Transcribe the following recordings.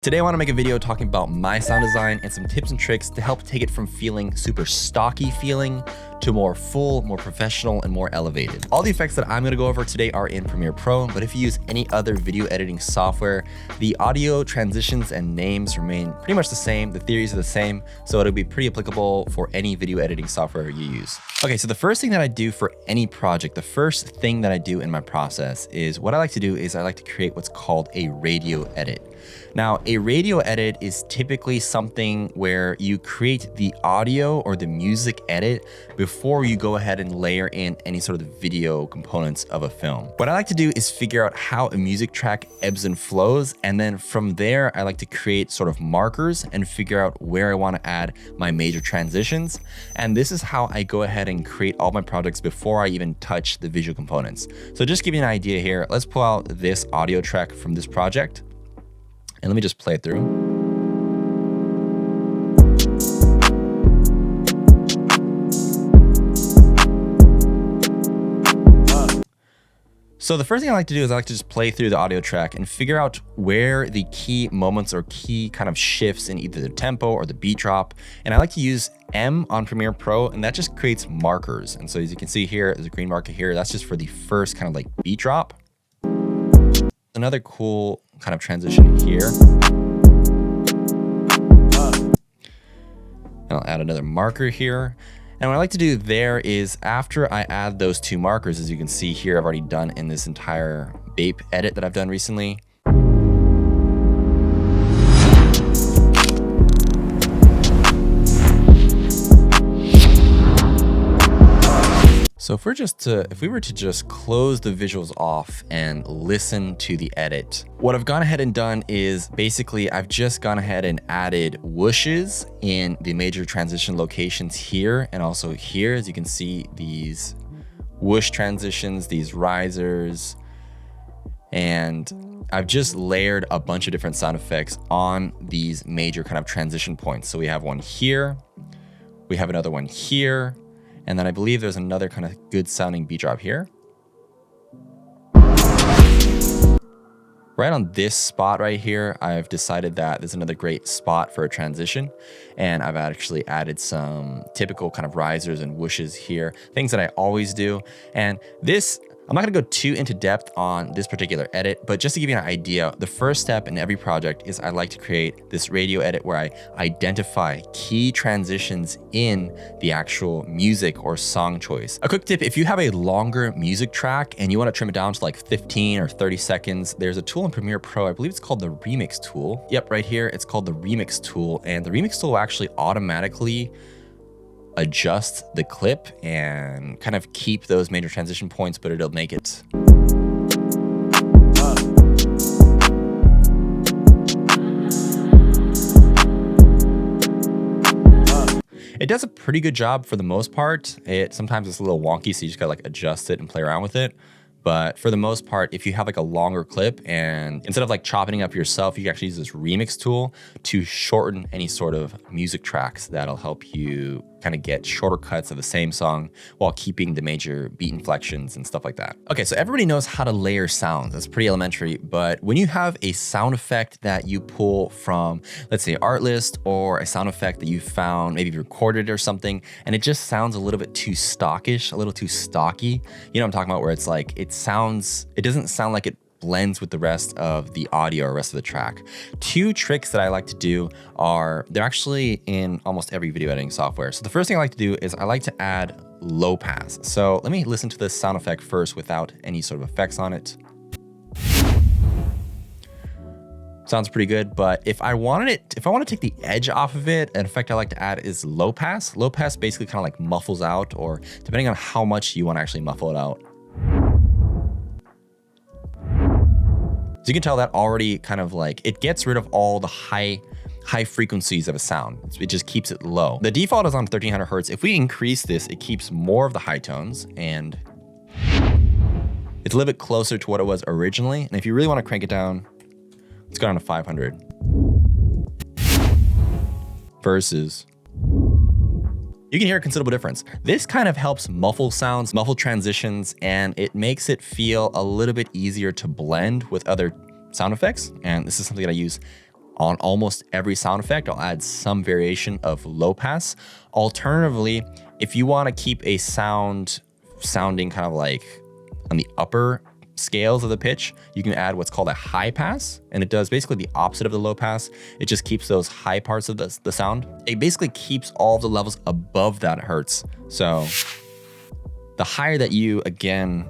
Today I want to make a video talking about my sound design and some tips and tricks to help take it from feeling super stocky feeling to more full, more professional, and more elevated. All the effects that I'm going to go over today are in Premiere Pro, but if you use any other video editing software, the audio transitions and names remain pretty much the same. The theories are the same, so it'll be pretty applicable for any video editing software you use. Okay, so the first thing that I do for any project, the first thing that I do in my process is what I like to do is I like to create what's called a radio edit. Now, a radio edit is typically something where you create the audio or the music edit before you go ahead and layer in any sort of video components of a film. What I like to do is figure out how a music track ebbs and flows, and then from there, I like to create sort of markers and figure out where I want to add my major transitions. And this is how I go ahead and create all my projects before I even touch the visual components. So just to give you an idea here, let's pull out this audio track from this project. And let me just play it through. So the first thing I like to do is I like to just play through the audio track and figure out where the key moments or key kind of shifts in either the tempo or the beat drop. And I like to use M on Premiere Pro, and that just creates markers. And so as you can see here, there's a green marker here. That's just for the first kind of like beat drop. Another cool kind of transition here. And I'll add another marker here. And what I like to do there is after I add those two markers, as you can see here, I've already done in this entire Bape edit that I've done recently. So if we were to just close the visuals off and listen to the edit, what I've gone ahead and done is basically I've just gone ahead and added whooshes in the major transition locations here and also here. As you can see, these whoosh transitions, these risers, and I've just layered a bunch of different sound effects on these major kind of transition points. So we have one here, we have another one here, and then I believe there's another kind of good sounding beat drop here. Right on this spot right here, I've decided that there's another great spot for a transition. And I've actually added some typical kind of risers and whooshes here, things that I always do. And this, I'm not gonna go too into depth on this particular edit, but just to give you an idea, the first step in every project is I like to create this radio edit where I identify key transitions in the actual music or song choice. A quick tip, if you have a longer music track and you wanna trim it down to like 15 or 30 seconds, there's a tool in Premiere Pro, I believe it's called the Remix tool. Yep, right here, it's called the Remix tool. And the Remix tool will actually automatically adjust the clip and kind of keep those major transition points, but it'll make it. It does a pretty good job for the most part. Sometimes it's a little wonky, so you just gotta like adjust it and play around with it. But for the most part, if you have like a longer clip and instead of like chopping it up yourself, you can actually use this Remix tool to shorten any sort of music tracks. That'll help you kind of get shorter cuts of the same song while keeping the major beat inflections and stuff like that. Okay, so everybody knows how to layer sounds. That's pretty elementary, but when you have a sound effect that you pull from, let's say, Artlist, or a sound effect that you found, maybe you recorded it or something, and it just sounds a little bit too stockish, a little too stocky, you know what I'm talking about, where it's like, it doesn't sound like it blends with the rest of the audio or rest of the track. Two tricks that I like to do they're actually in almost every video editing software. So the first thing I like to do is I like to add low pass. So let me listen to this sound effect first without any sort of effects on it. Sounds pretty good, but if I want to take the edge off of it, an effect I like to add is low pass. Low pass basically kind of like muffles out, or depending on how much you want to actually muffle it out. So you can tell that already kind of like, it gets rid of all the high frequencies of a sound. It just keeps it low. The default is on 1300 Hertz. If we increase this, it keeps more of the high tones and it's a little bit closer to what it was originally. And if you really want to crank it down, let's go down to 500. Versus, you can hear a considerable difference. This kind of helps muffle sounds, muffle transitions, and it makes it feel a little bit easier to blend with other sound effects. And this is something that I use on almost every sound effect, I'll add some variation of low pass. Alternatively, if you want to keep a sound sounding kind of like on the upper scales of the pitch, you can add what's called a high pass, and it does basically the opposite of the low pass. It just keeps those high parts of the sound. It basically keeps all of the levels above that hertz. So the higher that you, again,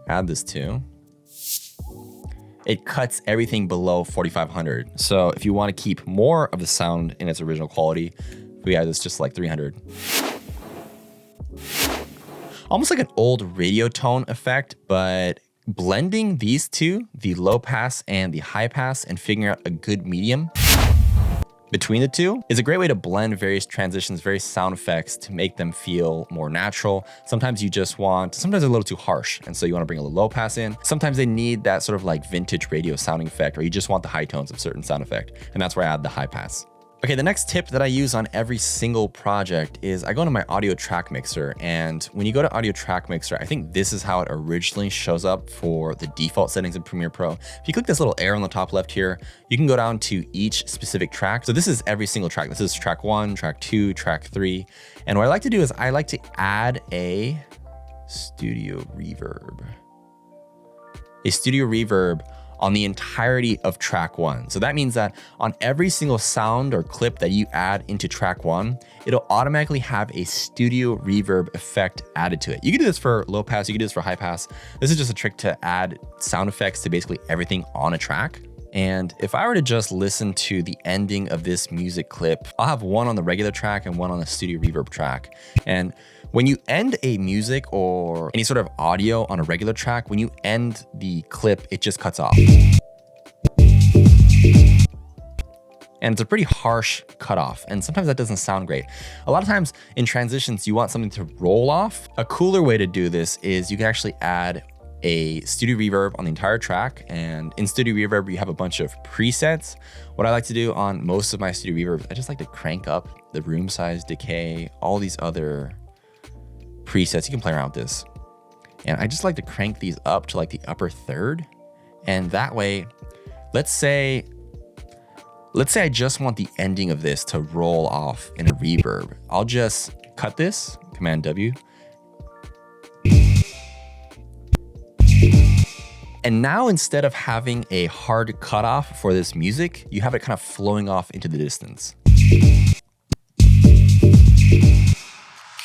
add this to, it cuts everything below 4,500. So if you want to keep more of the sound in its original quality, we add this just like 300. Almost like an old radio tone effect, but blending these two, the low pass and the high pass, and figuring out a good medium between the two is a great way to blend various transitions, various sound effects to make them feel more natural. Sometimes you just want, sometimes they're a little too harsh, and so you want to bring a little low pass in. Sometimes they need that sort of like vintage radio sounding effect, or you just want the high tones of certain sound effect, and that's where I add the high pass. Okay, the next tip that I use on every single project is I go into my audio track mixer, and when you go to audio track mixer, I think this is how it originally shows up for the default settings in Premiere Pro. If you click this little arrow on the top left here, you can go down to each specific track. So this is every single track. This is track 1, track 2, track 3. And what I like to do is I like to add a studio reverb. On the entirety of track 1. So that means that on every single sound or clip that you add into track 1, it'll automatically have a studio reverb effect added to it. You can do this for low pass, you can do this for high pass. This is just a trick to add sound effects to basically everything on a track. And if I were to just listen to the ending of this music clip, I'll have one on the regular track and one on the studio reverb track. And when you end a music or any sort of audio on a regular track, when you end the clip, it just cuts off. And it's a pretty harsh cutoff, and sometimes that doesn't sound great. A lot of times in transitions, you want something to roll off. A cooler way to do this is you can actually add a studio reverb on the entire track, and in studio reverb you have a bunch of presets. What I like to do on most of my studio reverbs, I just like to crank up the room size, decay, all these other presets. You can play around with this, and I just like to crank these up to like the upper third, and that way, let's say I just want the ending of this to roll off in a reverb. I'll just cut this, Command W. And now instead of having a hard cutoff for this music, you have it kind of flowing off into the distance.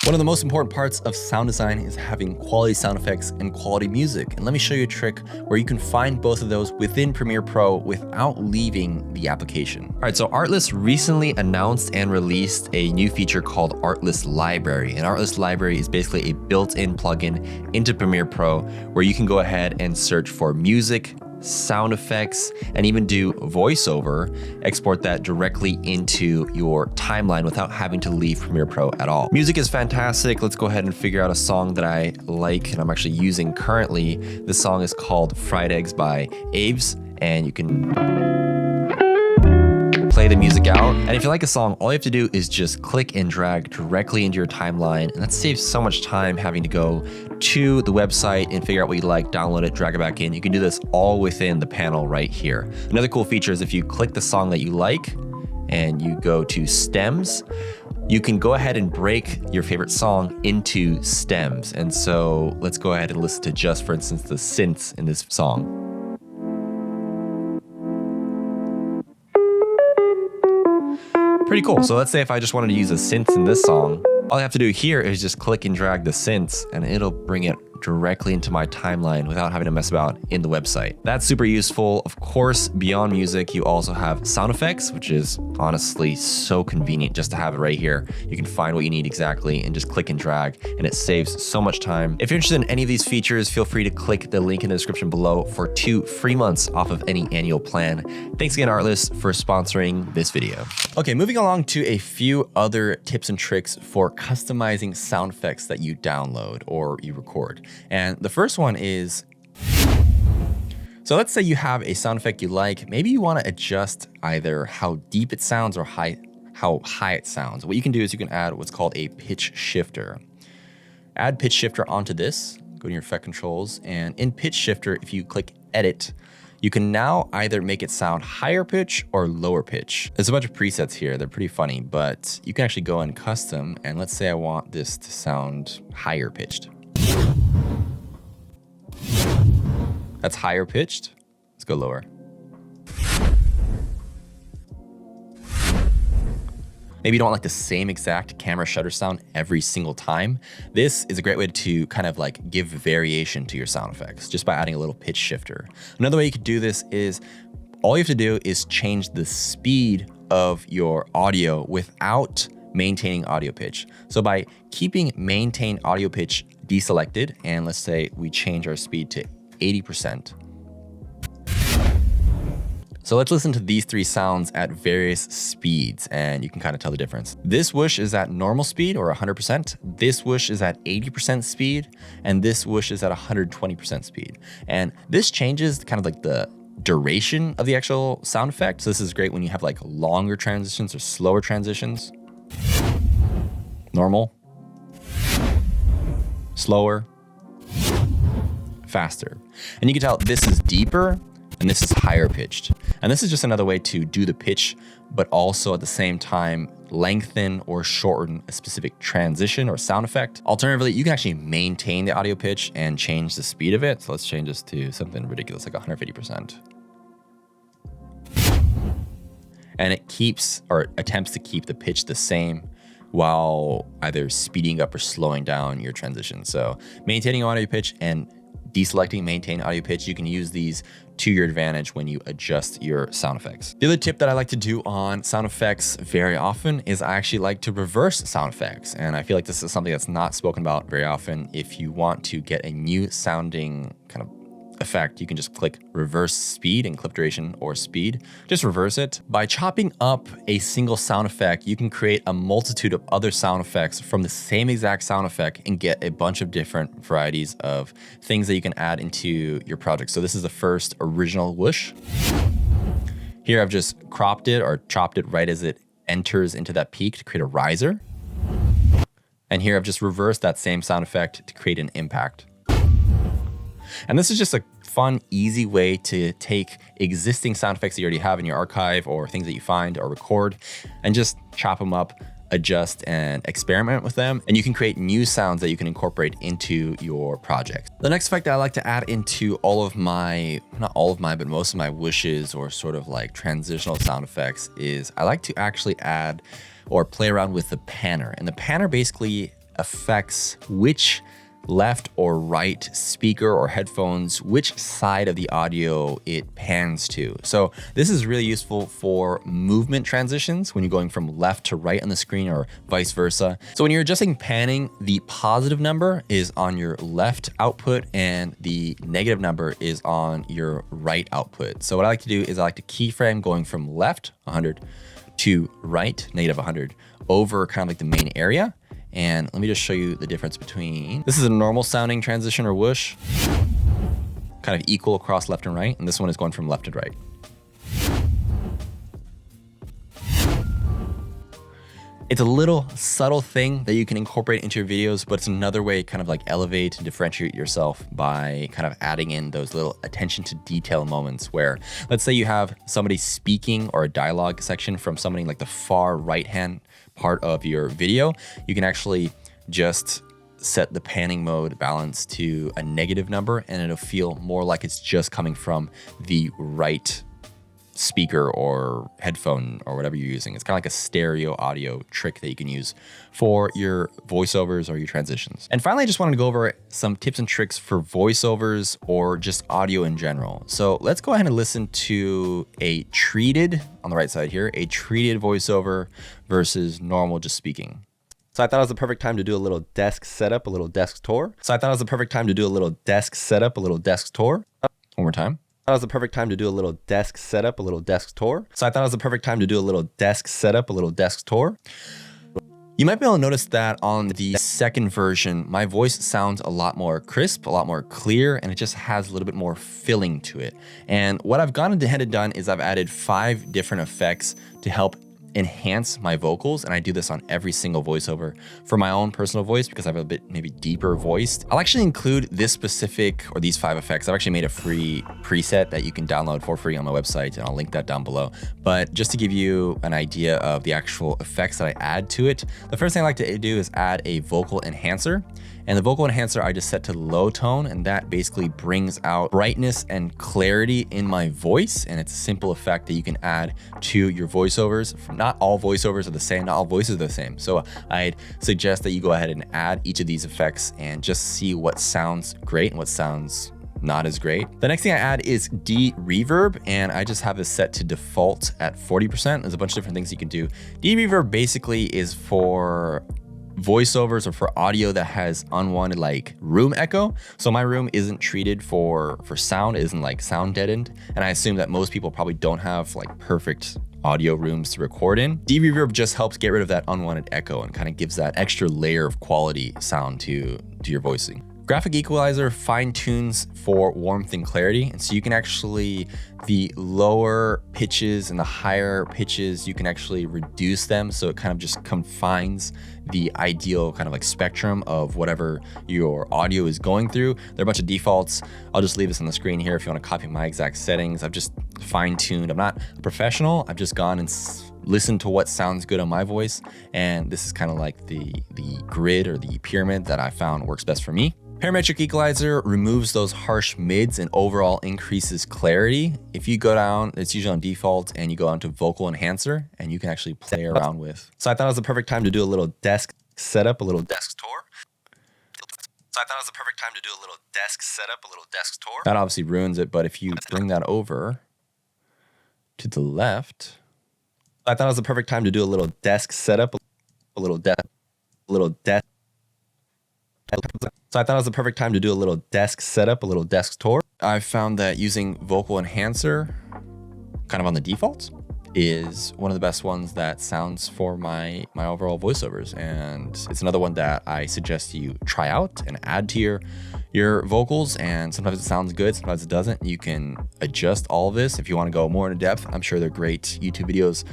One of the most important parts of sound design is having quality sound effects and quality music. And let me show you a trick where you can find both of those within Premiere Pro without leaving the application. All right, so Artlist recently announced and released a new feature called Artlist Library. And Artlist Library is basically a built-in plugin into Premiere Pro where you can go ahead and search for music, sound effects, and even do voiceover, export that directly into your timeline without having to leave Premiere Pro at all. Music is fantastic. Let's go ahead and figure out a song that I like and I'm actually using currently. This song is called Fried Eggs by Abe's, and you can play the music out. And if you like a song, all you have to do is just click and drag directly into your timeline. And that saves so much time having to go to the website and figure out what you like, download it, drag it back in. You can do this all within the panel right here. Another cool feature is if you click the song that you like and you go to stems, you can go ahead and break your favorite song into stems. And so let's go ahead and listen to just, for instance, the synths in this song. Pretty cool. So let's say if I just wanted to use a synth in this song, all I have to do here is just click and drag the synths and it'll bring it directly into my timeline without having to mess about in the website. That's super useful. Of course, beyond music, you also have sound effects, which is honestly so convenient just to have it right here. You can find what you need exactly and just click and drag, and it saves so much time. If you're interested in any of these features, feel free to click the link in the description below for 2 free months off of any annual plan. Thanks again, Artlist, for sponsoring this video. Okay, moving along to a few other tips and tricks for customizing sound effects that you download or you record. And the first one is, so let's say you have a sound effect you like. Maybe you want to adjust either how deep it sounds or how high it sounds. What you can do is you can add what's called a pitch shifter. Add pitch shifter onto this, go to your effect controls, and in pitch shifter, if you click edit, you can now either make it sound higher pitch or lower pitch. There's a bunch of presets here. They're pretty funny, but you can actually go in custom, and let's say I want this to sound higher pitched. That's higher pitched. Let's go lower. Maybe you don't like the same exact camera shutter sound every single time. This is a great way to kind of like give variation to your sound effects just by adding a little pitch shifter. Another way you could do this is all you have to do is change the speed of your audio without maintaining audio pitch. So by keeping maintain audio pitch deselected, and let's say we change our speed to 80%. So let's listen to these three sounds at various speeds, and you can kind of tell the difference. This whoosh is at normal speed or 100%. This whoosh is at 80% speed, and this whoosh is at 120% speed. And this changes kind of like the duration of the actual sound effect. So this is great when you have like longer transitions or slower transitions. Normal, slower, faster. And you can tell this is deeper and this is higher pitched. And this is just another way to do the pitch, but also at the same time, lengthen or shorten a specific transition or sound effect. Alternatively, you can actually maintain the audio pitch and change the speed of it. So let's change this to something ridiculous, like 150%. And it keeps or attempts to keep the pitch the same while either speeding up or slowing down your transition. So maintaining audio pitch and deselecting maintain audio pitch, you can use these to your advantage when you adjust your sound effects. The other tip that I like to do on sound effects very often is I actually like to reverse sound effects. And I feel like this is something that's not spoken about very often. If you want to get a new sounding kind of effect, you can just click reverse speed and clip duration or speed. Just reverse it. By chopping up a single sound effect, you can create a multitude of other sound effects from the same exact sound effect and get a bunch of different varieties of things that you can add into your project. So this is the first original whoosh. Here I've just cropped it or chopped it right as it enters into that peak to create a riser. And here I've just reversed that same sound effect to create an impact. And this is just a fun, easy way to take existing sound effects that you already have in your archive or things that you find or record and just chop them up, adjust and experiment with them. And you can create new sounds that you can incorporate into your project. The next effect that I like to add into all of my, not all of my, but most of my whooshes or sort of like transitional sound effects is I like to actually add or play around with the panner. And the panner basically affects which left or right speaker or headphones, which side of the audio it pans to. So this is really useful for movement transitions when you're going from left to right on the screen or vice versa. So when you're adjusting panning, the positive number is on your left output and the negative number is on your right output. So what I like to do is I like to keyframe going from left 100 to right negative 100 over kind of like the main area. And let me just show you the difference between, this is a normal sounding transition or whoosh, kind of equal across left and right. And this one is going from left to right. It's a little subtle thing that you can incorporate into your videos, but it's another way to kind of like elevate and differentiate yourself by kind of adding in those little attention to detail moments where, let's say you have somebody speaking or a dialogue section from somebody like the far right-hand part of your video, you can actually just set the panning mode balance to a negative number and it'll feel more like it's just coming from the right speaker or headphone or whatever you're using. It's kind of like a stereo audio trick that you can use for your voiceovers or your transitions. And finally, I just wanted to go over some tips and tricks for voiceovers or just audio in general. So let's go ahead and listen to a treated, on the right side here, a treated voiceover versus normal just speaking. So I thought it was the perfect time to do a little desk setup, a little desk tour. One more time. That was the perfect time to do a little desk setup, a little desk tour. You might be able to notice that on the second version, my voice sounds a lot more crisp, a lot more clear, and it just has a little bit more filling to it. And what I've gone ahead and done is I've added 5 different effects to help enhance my vocals, and I do this on every single voiceover for my own personal voice because I have a bit maybe deeper voiced. I'll actually include this specific or these 5 effects. I've actually made a free preset that you can download for free on my website, and I'll link that down below. But just to give you an idea of the actual effects that I add to it, the first thing I like to do is add a vocal enhancer. And the vocal enhancer I just set to low tone, and that basically brings out brightness and clarity in my voice. And it's a simple effect that you can add to your voiceovers. Not all voiceovers are the same, not all voices are the same. So I'd suggest that you go ahead and add each of these effects and just see what sounds great and what sounds not as great. The next thing I add is de-reverb, and I just have this set to default at 40%. There's a bunch of different things you can do. De-reverb basically is for voiceovers or for audio that has unwanted like room echo. So my room isn't treated for sound, it isn't like sound deadened. And I assume that most people probably don't have like perfect audio rooms to record in. De-reverb just helps get rid of that unwanted echo and kind of gives that extra layer of quality sound to your voicing. Graphic equalizer fine tunes for warmth and clarity. And so you can actually, the lower pitches and the higher pitches, you can actually reduce them. So it kind of just confines the ideal kind of like spectrum of whatever your audio is going through. There are a bunch of defaults. I'll just leave this on the screen here if you want to copy my exact settings. I've just fine tuned. I'm not a professional. I've just gone and listened to what sounds good on my voice. And this is kind of like the grid or the pyramid that I found works best for me. Parametric equalizer removes those harsh mids and overall increases clarity. If you go down, it's usually on default, and you go down to vocal enhancer, and you can actually play around with. So I thought it was the perfect time to do a little desk setup, a little desk tour. That obviously ruins it, but if you bring that over to the left, I thought it was the perfect time to do a little desk setup, a little desk. So I thought it was the perfect time to do a little desk setup, a little desk tour. I found that using vocal enhancer kind of on the defaults is one of the best ones that sounds for my overall voiceovers. And it's another one that I suggest you try out and add to your vocals. And sometimes it sounds good, sometimes it doesn't. You can adjust all of this if you want to go more into depth. I'm sure they're great YouTube videos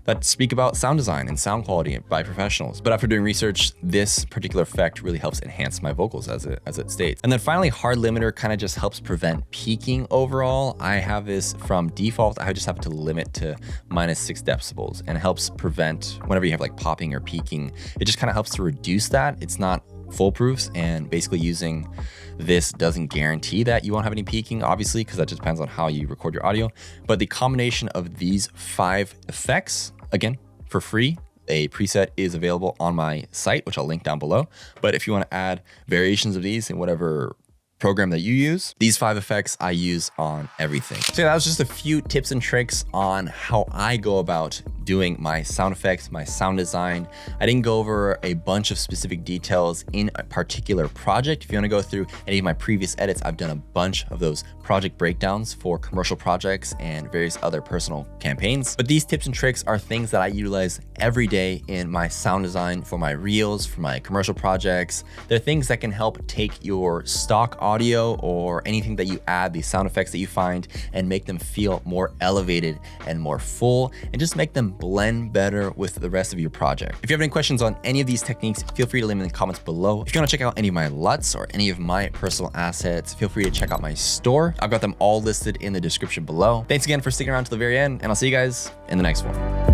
that speak about sound design and sound quality by professionals. But after doing research, this particular effect really helps enhance my vocals as it states. And then finally, hard limiter kind of just helps prevent peaking overall. I have this from default. I just have to limit to -6 decibels, and it helps prevent whenever you have like popping or peaking. It just kind of helps to reduce that. It's not foolproof, and basically using this doesn't guarantee that you won't have any peaking, obviously, because that just depends on how you record your audio. But the combination of these 5 effects, again, for free, a preset is available on my site, which I'll link down below. But if you want to add variations of these in whatever program that you use, these 5 effects I use on everything. So that was just a few tips and tricks on how I go about doing my sound effects, my sound design. I didn't go over a bunch of specific details in a particular project. If you want to go through any of my previous edits, I've done a bunch of those project breakdowns for commercial projects and various other personal campaigns. But these tips and tricks are things that I utilize every day in my sound design for my reels, for my commercial projects. They're things that can help take your stock audio or anything that you add, these sound effects that you find, and make them feel more elevated and more full, and just make them blend better with the rest of your project. If you have any questions on any of these techniques, feel free to leave them in the comments below. If you want to check out any of my LUTs or any of my personal assets, feel free to check out my store. I've got them all listed in the description below. Thanks again for sticking around to the very end, and I'll see you guys in the next one.